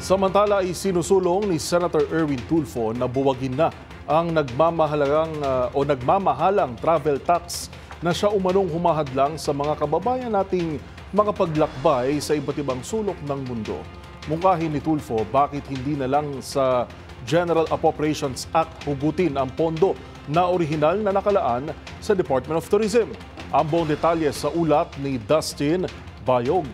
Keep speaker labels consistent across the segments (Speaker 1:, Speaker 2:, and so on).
Speaker 1: Samantala ay sinusulong ni Senator Erwin Tulfo na buwagin na ang nagmamahalang travel tax na siya umanong humahadlang sa mga kababayan nating makapaglakbay sa iba't ibang sulok ng mundo. Mungkahin ni Tulfo bakit hindi na lang sa General Appropriations Act hugutin ang pondo na orihinal na nakalaan sa Department of Tourism. Ang buong detalye sa ulat ni Dustin Bayog.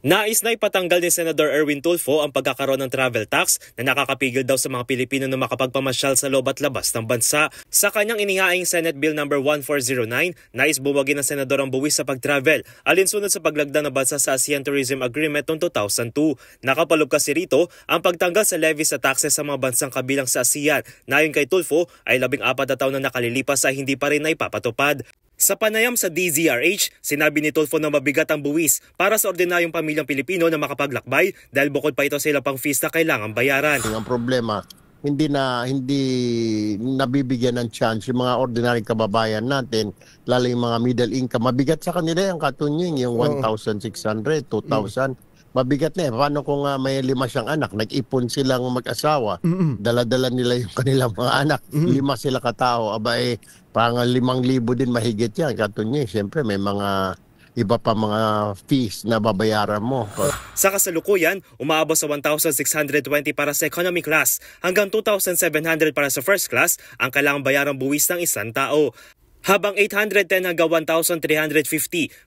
Speaker 2: Nais na ipatanggal ni Senator Erwin Tulfo ang pagkakaroon ng travel tax na nakakapigil daw sa mga Pilipino na makapagpamasyal sa loob at labas ng bansa. Sa kanyang inihaing Senate Bill No. 1409, nais buwagin ng senador ang buwis sa pag-travel alinsunod sa paglagda ng bansa sa ASEAN Tourism Agreement noong 2002. Nakapaloob kasi rito ang pagtanggal sa levy sa taxes sa mga bansang kabilang sa ASEAN na ayon kay Tulfo ay 14 na taon na nakalilipas ay hindi pa rin na ipapatupad. Sa panayam sa DZRH, sinabi ni Tulfo na mabigat ang buwis para sa ordinaryong pamilyang Pilipino na makapaglakbay dahil bukod pa ito sa ilang pang fees na kailangang bayaran.
Speaker 3: Ang problema, hindi nabibigyan ng chance yung mga ordinaryong kababayan natin, lalo yung mga middle income. Mabigat sa kanila yung katunying, yung 1,600, 2,000. Mabigat na eh. Paano kung may 5 siyang anak, nag-ipon silang mag-asawa, dala-dala nila yung kanilang mga anak, 5 sila katao, aba eh, parang 5,000 din mahigit yan. Katunying, siyempre may mga iba pa mga fees na babayaran mo.
Speaker 2: Sa kasalukuyan, umaabot sa 1,620 para sa economy class hanggang 2,700 para sa first class ang kailangang bayarang buwis ng isang tao. Habang 810 hanggang 1,350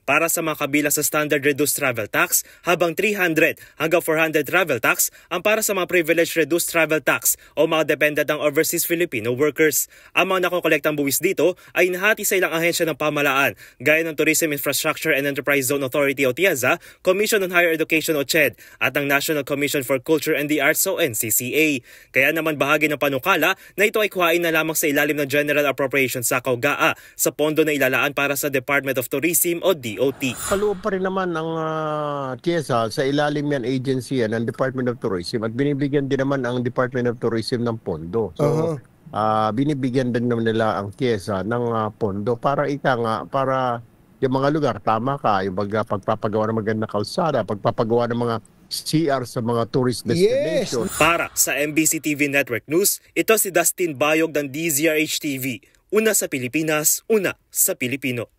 Speaker 2: para sa mga kabilang sa Standard Reduced Travel Tax, habang 300 hanggang 400 Travel Tax ang para sa mga Privileged Reduced Travel Tax o mga dependent ng overseas Filipino workers. Ang mga nakokolektang buwis dito ay nahati sa ilang ahensya ng pamahalaan, gaya ng Tourism Infrastructure and Enterprise Zone Authority o TIAZA, Commission on Higher Education o CHED, at ang National Commission for Culture and the Arts o NCCA. Kaya naman bahagi ng panukala na ito ay kuhain na lamang sa ilalim ng General Appropriations sa GAA sa pondo na ilalaan para sa Department of Tourism o DOT.
Speaker 3: Kaloob pa rin naman ang TIAZA sa ilalim yan agency yan ng Department of Tourism at binibigyan din naman ang Department of Tourism ng pondo. So binibigyan din naman nila ang TIAZA ng pondo para para yung mga lugar, tama ka, yung pagpapagawa ng magandang kalsada, pagpapagawa ng mga CR sa mga tourist destination.
Speaker 2: Yes. Para sa MBC TV Network News, ito si Dustin Bayog ng DZRH TV. Una sa Pilipinas, una sa Pilipino.